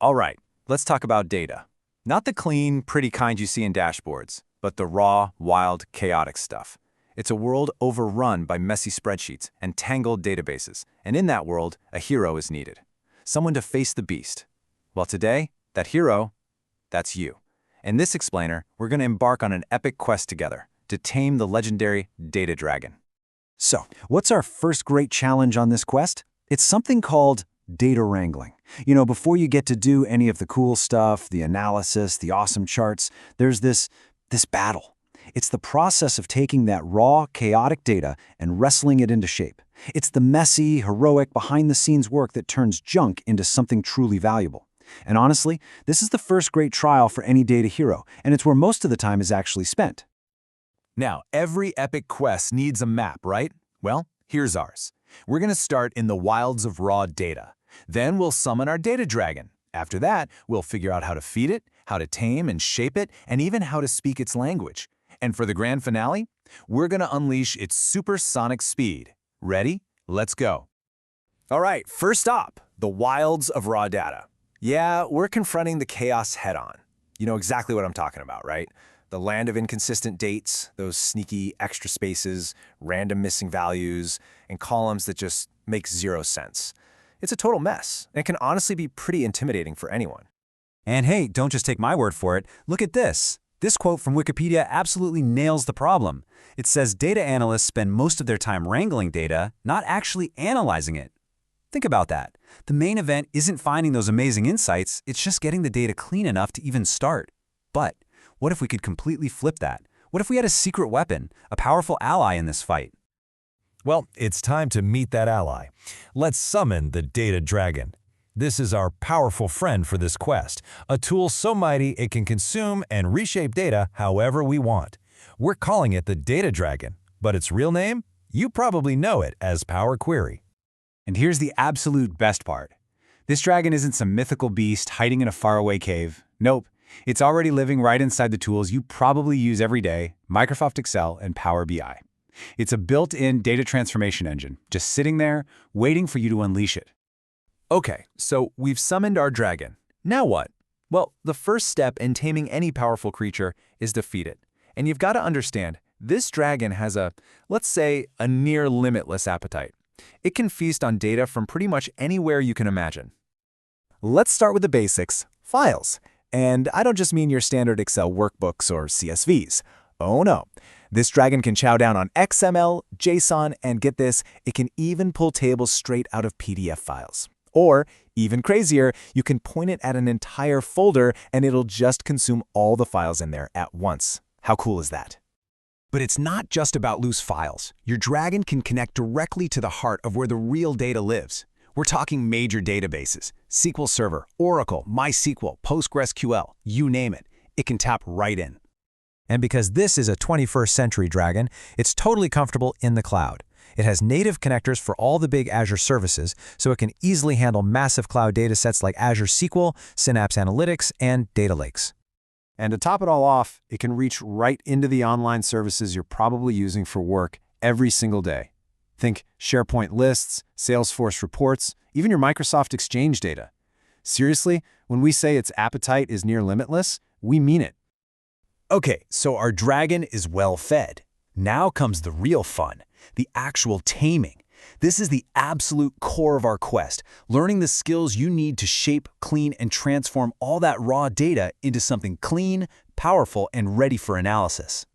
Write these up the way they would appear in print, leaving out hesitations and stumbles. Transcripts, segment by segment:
All right, let's talk about data. Not the clean, pretty kind you see in dashboards, but the raw, wild, chaotic stuff. It's a world overrun by messy spreadsheets and tangled databases, and in that world, a hero is needed. Someone to face the beast. Well, today, that hero, that's you. In this explainer, we're going to embark on an epic quest together to tame the legendary data dragon. So, what's our first great challenge on this quest? It's something called data wrangling. Before you get to do any of the cool stuff, the analysis, the awesome charts, there's this battle. It's the process of taking that raw, chaotic data and wrestling it into shape. It's the messy, heroic, behind-the-scenes work that turns junk into something truly valuable. And honestly, this is the first great trial for any data hero, and it's where most of the time is actually spent. Now, every epic quest needs a map, right? Well, here's ours. We're going to start in the wilds of raw data. Then we'll summon our data dragon. After that, we'll figure out how to feed it, how to tame and shape it, and even how to speak its language. And for the grand finale, we're going to unleash its supersonic speed. Ready? Let's go. All right, first up, the wilds of raw data. Yeah, we're confronting the chaos head-on. You know exactly what I'm talking about, right? The land of inconsistent dates, those sneaky extra spaces, random missing values, and columns that just make zero sense. It's a total mess, and it can honestly be pretty intimidating for anyone. And hey, don't just take my word for it. Look at this. This quote from Wikipedia absolutely nails the problem. It says data analysts spend most of their time wrangling data, not actually analyzing it. Think about that. The main event isn't finding those amazing insights, it's just getting the data clean enough to even start. But what if we could completely flip that? What if we had a secret weapon, a powerful ally in this fight? Well, it's time to meet that ally. Let's summon the data dragon. This is our powerful friend for this quest, a tool so mighty it can consume and reshape data however we want. We're calling it the data dragon, but its real name? You probably know it as Power Query. And here's the absolute best part. This dragon isn't some mythical beast hiding in a faraway cave. Nope. It's already living right inside the tools you probably use every day, Microsoft Excel and Power BI. It's a built-in data transformation engine, just sitting there, waiting for you to unleash it. Okay, so we've summoned our dragon. Now what? Well, the first step in taming any powerful creature is to feed it. And you've got to understand, this dragon has let's say, a near limitless appetite. It can feast on data from pretty much anywhere you can imagine. Let's start with the basics, files. And I don't just mean your standard Excel workbooks or CSVs. Oh no. This dragon can chow down on XML, JSON, and get this, it can even pull tables straight out of PDF files. Or, even crazier, you can point it at an entire folder and it'll just consume all the files in there at once. How cool is that? But it's not just about loose files. Your dragon can connect directly to the heart of where the real data lives. We're talking major databases, SQL Server, Oracle, MySQL, PostgreSQL, you name it. It can tap right in. And because this is a 21st century dragon, it's totally comfortable in the cloud. It has native connectors for all the big Azure services, so it can easily handle massive cloud datasets like Azure SQL, Synapse Analytics, and data lakes. And to top it all off, it can reach right into the online services you're probably using for work every single day. Think SharePoint lists, Salesforce reports, even your Microsoft Exchange data. Seriously, when we say its appetite is near limitless, we mean it. Okay, so our dragon is well fed. Now comes the real fun, the actual taming. This is the absolute core of our quest, learning the skills you need to shape, clean, and transform all that raw data into something clean, powerful, and ready for analysis.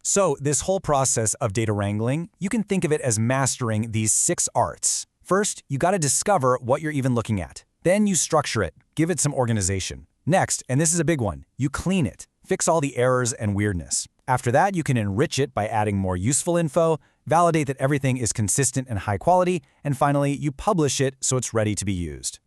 So this whole process of data wrangling, you can think of it as mastering these 6 arts. First, you got to discover what you're even looking at. Then you structure it, give it some organization. Next, and this is a big one, you clean it, fix all the errors and weirdness. After that, you can enrich it by adding more useful info, validate that everything is consistent and high quality, and finally, you publish it so it's ready to be used.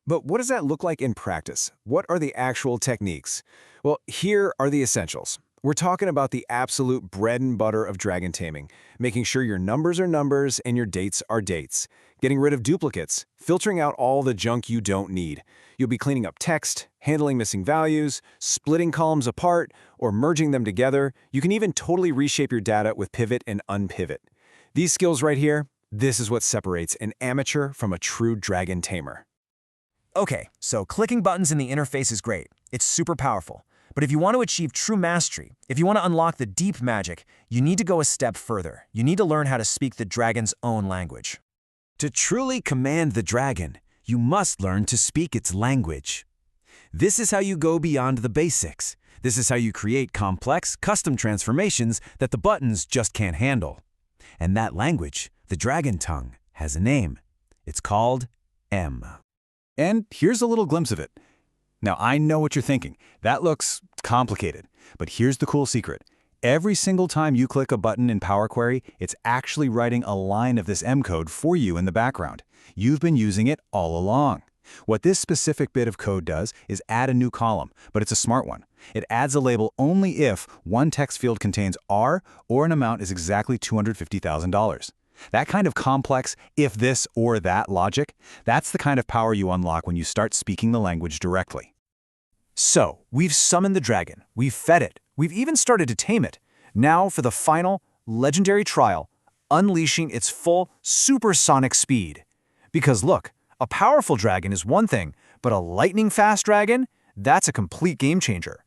But what does that look like in practice? What are the actual techniques? Well, here are the essentials. We're talking about the absolute bread and butter of dragon taming, making sure your numbers are numbers and your dates are dates, getting rid of duplicates, filtering out all the junk you don't need. You'll be cleaning up text, handling missing values, splitting columns apart, or merging them together. You can even totally reshape your data with pivot and unpivot. These skills right here, this is what separates an amateur from a true dragon tamer. Okay, so clicking buttons in the interface is great. It's super powerful. But if you want to achieve true mastery, if you want to unlock the deep magic, you need to go a step further. You need to learn how to speak the dragon's own language. To truly command the dragon, you must learn to speak its language. This is how you go beyond the basics. This is how you create complex, custom transformations that the buttons just can't handle. And that language, the dragon tongue, has a name. It's called M. And here's a little glimpse of it. Now, I know what you're thinking. That looks complicated. But here's the cool secret. Every single time you click a button in Power Query, it's actually writing a line of this M code for you in the background. You've been using it all along. What this specific bit of code does is add a new column, but it's a smart one. It adds a label only if one text field contains R or an amount is exactly $250,000. That kind of complex if this or that logic, that's the kind of power you unlock when you start speaking the language directly. So, we've summoned the dragon, we've fed it, we've even started to tame it. Now for the final, legendary trial, unleashing its full supersonic speed. Because look, a powerful dragon is one thing, but a lightning-fast dragon, that's a complete game changer.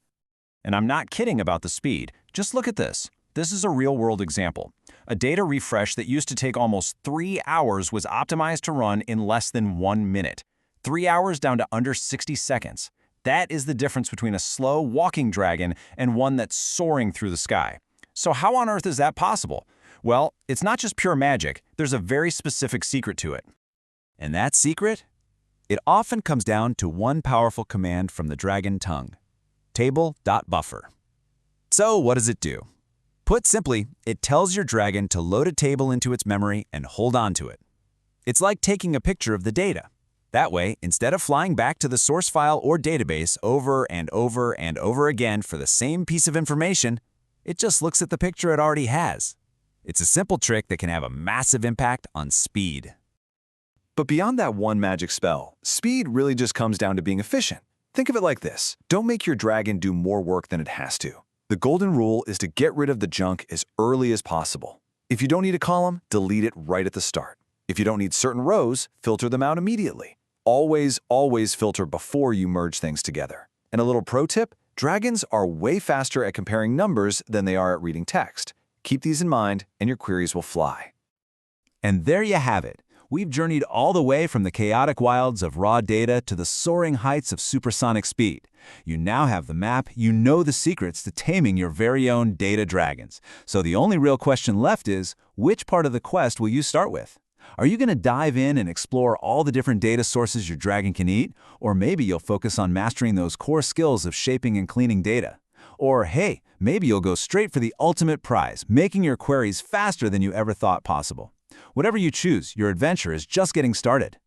And I'm not kidding about the speed. Just look at this. This is a real-world example. A data refresh that used to take almost 3 hours was optimized to run in less than 1 minute. 3 hours down to under 60 seconds. That is the difference between a slow, walking dragon and one that's soaring through the sky. So how on earth is that possible? Well, it's not just pure magic. There's a very specific secret to it. And that secret? It often comes down to one powerful command from the dragon tongue. Table.buffer. So what does it do? Put simply, it tells your dragon to load a table into its memory and hold on to it. It's like taking a picture of the data. That way, instead of flying back to the source file or database over and over and over again for the same piece of information, it just looks at the picture it already has. It's a simple trick that can have a massive impact on speed. But beyond that one magic spell, speed really just comes down to being efficient. Think of it like this. Don't make your dragon do more work than it has to. The golden rule is to get rid of the junk as early as possible. If you don't need a column, delete it right at the start. If you don't need certain rows, filter them out immediately. Always, always filter before you merge things together. And a little pro tip, dragons are way faster at comparing numbers than they are at reading text. Keep these in mind and your queries will fly. And there you have it. We've journeyed all the way from the chaotic wilds of raw data to the soaring heights of supersonic speed. You now have the map, you know the secrets to taming your very own data dragons. So the only real question left is, which part of the quest will you start with? Are you going to dive in and explore all the different data sources your dragon can eat? Or maybe you'll focus on mastering those core skills of shaping and cleaning data. Or hey, maybe you'll go straight for the ultimate prize, making your queries faster than you ever thought possible. Whatever you choose, your adventure is just getting started.